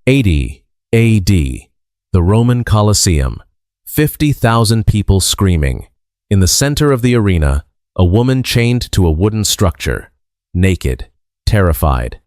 80 AD, the Roman Colosseum. 50,000 people screaming. In the center of the arena, a woman chained to a wooden structure, naked, terrified.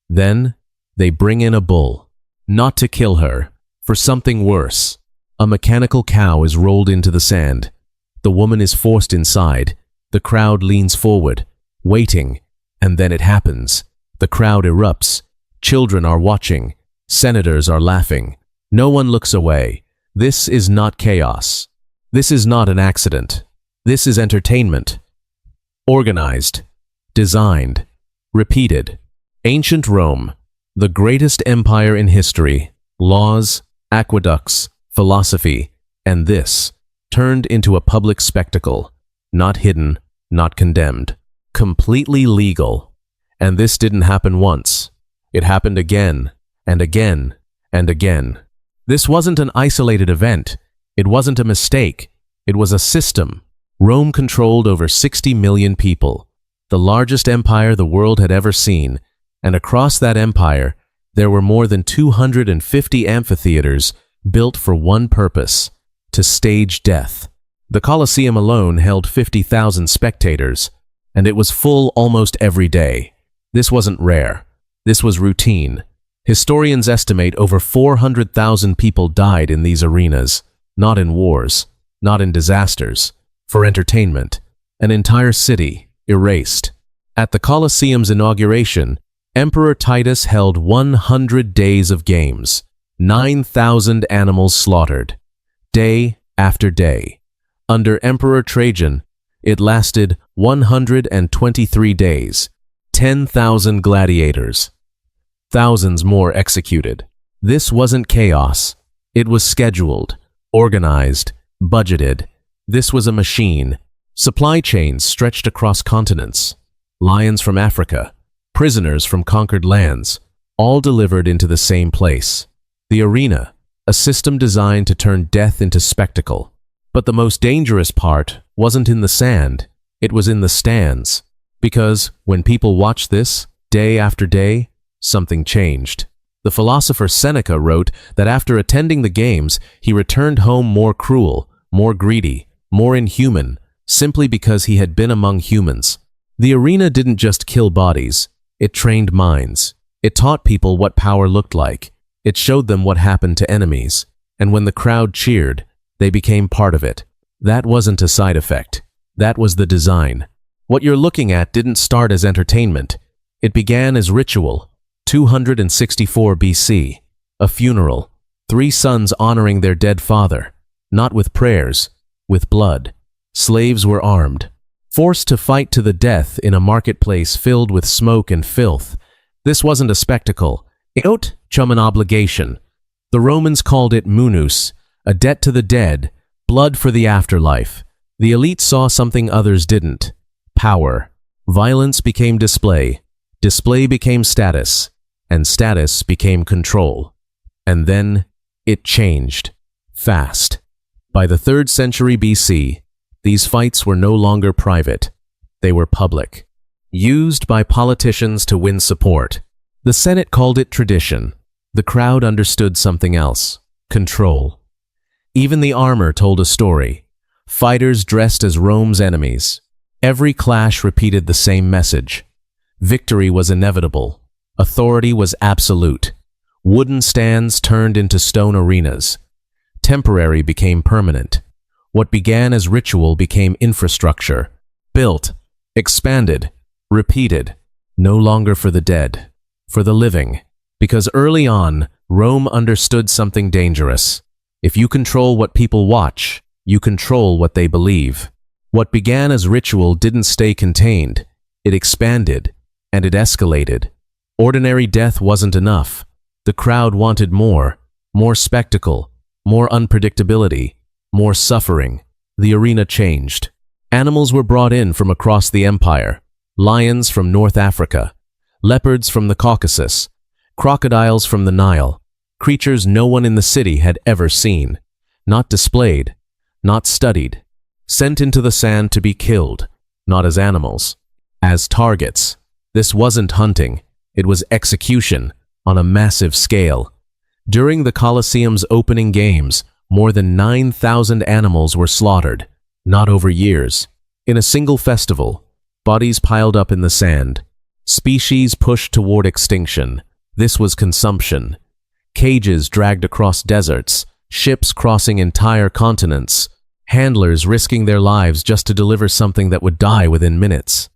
Then, they bring in a bull. Not to kill her, for something worse. A mechanical cow is rolled into the sand. The woman is forced inside. The crowd leans forward, waiting, and then it happens. The crowd erupts. Children are watching. Senators are laughing. No one looks away. This is not chaos. This is not an accident. This is entertainment. Organized, designed, repeated. Ancient Rome, the greatest empire in history, laws, aqueducts, philosophy, and this, turned into a public spectacle, not hidden, not condemned, completely legal. And this didn't happen once. It happened again, and again, and again. This wasn't an isolated event. It wasn't a mistake. It was a system. Rome controlled over 60 million people, the largest empire the world had ever seen, and across that empire, there were more than 250 amphitheaters built for one purpose: to stage death. The Colosseum alone held 50,000 spectators, and it was full almost every day. This wasn't rare. This was routine. Historians estimate over 400,000 people died in these arenas, not in wars, not in disasters, for entertainment. An entire city erased. At the Colosseum's inauguration, Emperor Titus held 100 days of games, 9,000 animals slaughtered, day after day. Under Emperor Trajan, it lasted 123 days, 10,000 gladiators. Thousands more executed. This wasn't chaos. It was scheduled, organized, budgeted. This was a machine. Supply chains stretched across continents. Lions from Africa, prisoners from conquered lands, all delivered into the same place. The arena, a system designed to turn death into spectacle. But the most dangerous part wasn't in the sand, it was in the stands. Because when people watched this, day after day, something changed. The philosopher Seneca wrote that after attending the games, he returned home more cruel, more greedy, more inhuman, simply because he had been among humans. The arena didn't just kill bodies, it trained minds. It taught people what power looked like. It showed them what happened to enemies. And when the crowd cheered, they became part of it. That wasn't a side effect. That was the design. What you're looking at didn't start as entertainment. It began as ritual. 264 BC, a funeral, 3 sons honoring their dead father, not with prayers, with blood. Slaves were armed, forced to fight to the death in a marketplace filled with smoke and filth. This wasn't a spectacle, it was an obligation. The Romans called it munus, a debt to the dead, blood for the afterlife. The elite saw something others didn't: power. Violence became display, display became status, and status became control. And then it changed. Fast. By the 3rd century BC, these fights were no longer private. They were public. Used by politicians to win support. The Senate called it tradition. The crowd understood something else: control. Even the armor told a story. Fighters dressed as Rome's enemies. Every clash repeated the same message. Victory was inevitable. Authority was absolute. Wooden stands turned into stone arenas. Temporary became permanent. What began as ritual became infrastructure. Built, expanded, repeated. No longer for the dead, for the living. Because early on, Rome understood something dangerous. If you control what people watch, you control what they believe. What began as ritual didn't stay contained. It expanded, and it escalated. Ordinary death wasn't enough. The crowd wanted more spectacle, more unpredictability, more suffering. The arena changed. Animals were brought in from across the empire. Lions from North Africa, leopards from the Caucasus, crocodiles from the Nile, creatures no one in the city had ever seen. Not displayed, not studied, sent into the sand to be killed, not as animals, as targets. This wasn't hunting. It was execution on a massive scale. During the Colosseum's opening games, more than 9,000 animals were slaughtered, not over years. In a single festival, bodies piled up in the sand. Species pushed toward extinction. This was consumption. Cages dragged across deserts, ships crossing entire continents, handlers risking their lives just to deliver something that would die within minutes.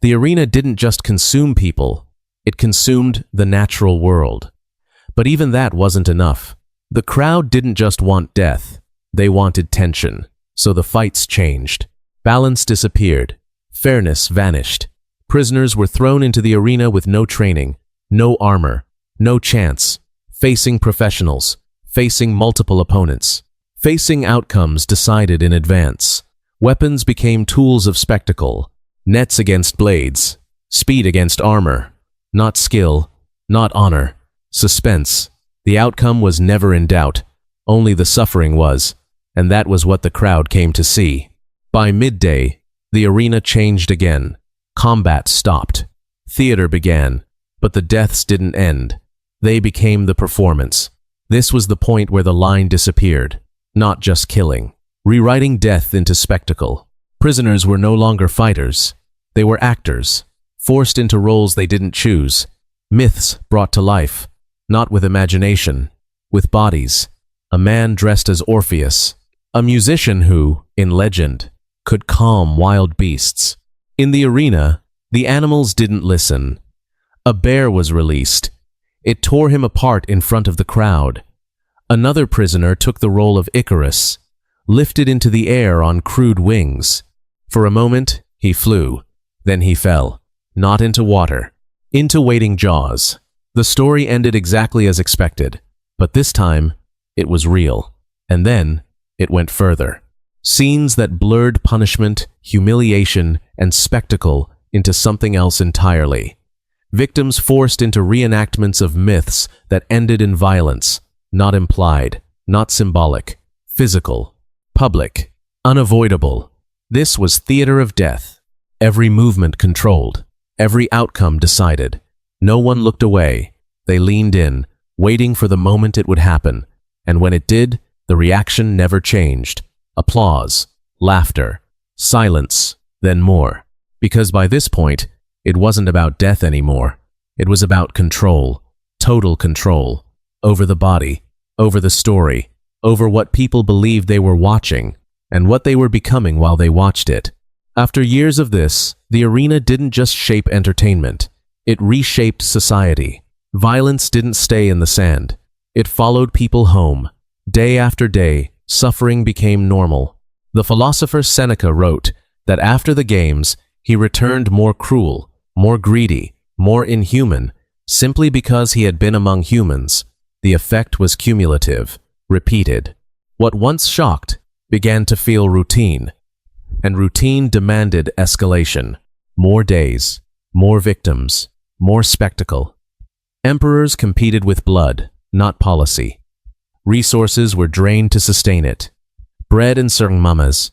The arena didn't just consume people, it consumed the natural world. But even that wasn't enough. The crowd didn't just want death, they wanted tension. So the fights changed. Balance disappeared. Fairness vanished. Prisoners were thrown into the arena with no training, no armor, no chance, facing professionals, facing multiple opponents, facing outcomes decided in advance. Weapons became tools of spectacle, nets against blades, speed against armor, not skill, not honor, suspense. The outcome was never in doubt, only the suffering was, and that was what the crowd came to see. By midday, the arena changed again. Combat stopped. Theater began, but the deaths didn't end. They became the performance. This was the point where the line disappeared. Not just killing. Rewriting death into spectacle. Prisoners were no longer fighters. They were actors, forced into roles they didn't choose. Myths brought to life, not with imagination, with bodies. A man dressed as Orpheus. A musician who, in legend, could calm wild beasts. In the arena, the animals didn't listen. A bear was released. It tore him apart in front of the crowd. Another prisoner took the role of Icarus, lifted into the air on crude wings. For a moment, he flew. Then he fell, not into water, into waiting jaws. The story ended exactly as expected, but this time, it was real. And then, it went further. Scenes that blurred punishment, humiliation, and spectacle into something else entirely. Victims forced into reenactments of myths that ended in violence, not implied, not symbolic, physical, public, unavoidable. This was theater of death. Every movement controlled, every outcome decided. No one looked away. They leaned in, waiting for the moment it would happen. And when it did, the reaction never changed. Applause, laughter, silence, then more. Because by this point, it wasn't about death anymore. It was about control, total control, over the body, over the story, over what people believed they were watching, and what they were becoming while they watched it. After years of this, the arena didn't just shape entertainment. It reshaped society. Violence didn't stay in the sand. It followed people home. Day after day, suffering became normal. The philosopher Seneca wrote that after the games, he returned more cruel, more greedy, more inhuman, simply because he had been among humans. The effect was cumulative, repeated. What once shocked began to feel routine, and routine demanded escalation. More days, more victims, more spectacle. Emperors competed with blood, not policy. Resources were drained to sustain it. Bread and certain mamas.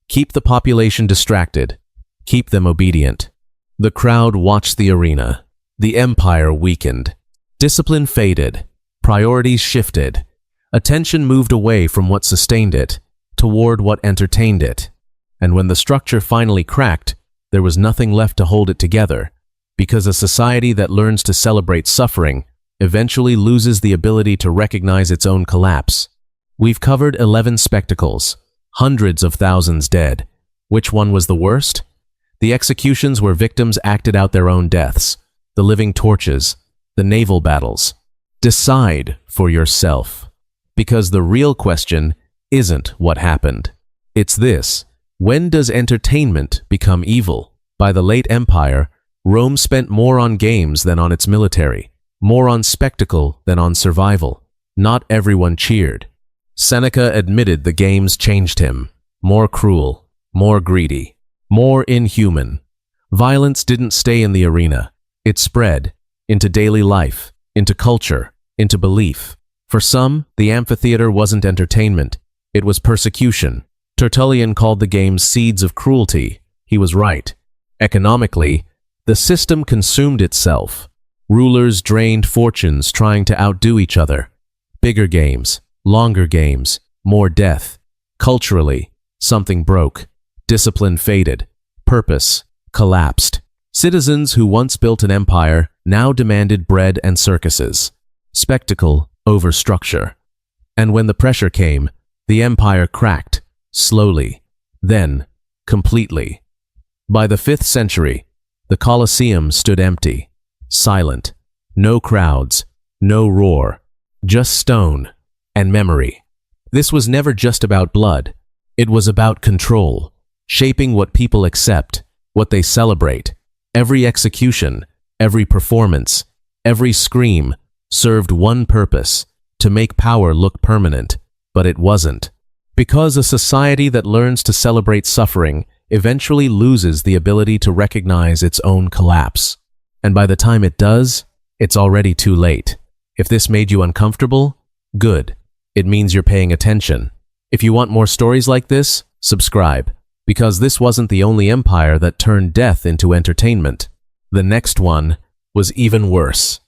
Keep the population distracted. Keep them obedient. The crowd watched the arena. The empire weakened. Discipline faded. Priorities shifted. Attention moved away from what sustained it, toward what entertained it. And when the structure finally cracked, there was nothing left to hold it together, because a society that learns to celebrate suffering eventually loses the ability to recognize its own collapse. We've covered 11 spectacles, hundreds of thousands dead. Which one was the worst? The executions where victims acted out their own deaths, the living torches, the naval battles. Decide for yourself, because the real question isn't what happened. It's this: when does entertainment become evil? By the late empire, Rome spent more on games than on its military, more on spectacle than on survival. Not everyone cheered. Seneca admitted the games changed him. More cruel, more greedy, more inhuman. Violence didn't stay in the arena. It spread into daily life, into culture, into belief. For some, the amphitheater wasn't entertainment. It was persecution. Tertullian called the games seeds of cruelty. He was right. Economically, the system consumed itself. Rulers drained fortunes trying to outdo each other. Bigger games, longer games, more death. Culturally, something broke. Discipline faded. Purpose collapsed. Citizens who once built an empire now demanded bread and circuses. Spectacle over structure. And when the pressure came, the empire cracked, slowly, then completely. By the 5th century, the Colosseum stood empty, silent. No crowds, no roar, just stone and memory. This was never just about blood. It was about control, shaping what people accept, what they celebrate. Every execution, every performance, every scream served one purpose: to make power look permanent. But it wasn't. Because a society that learns to celebrate suffering eventually loses the ability to recognize its own collapse. And by the time it does, it's already too late. If this made you uncomfortable, good. It means you're paying attention. If you want more stories like this, subscribe, because this wasn't the only empire that turned death into entertainment. The next one was even worse.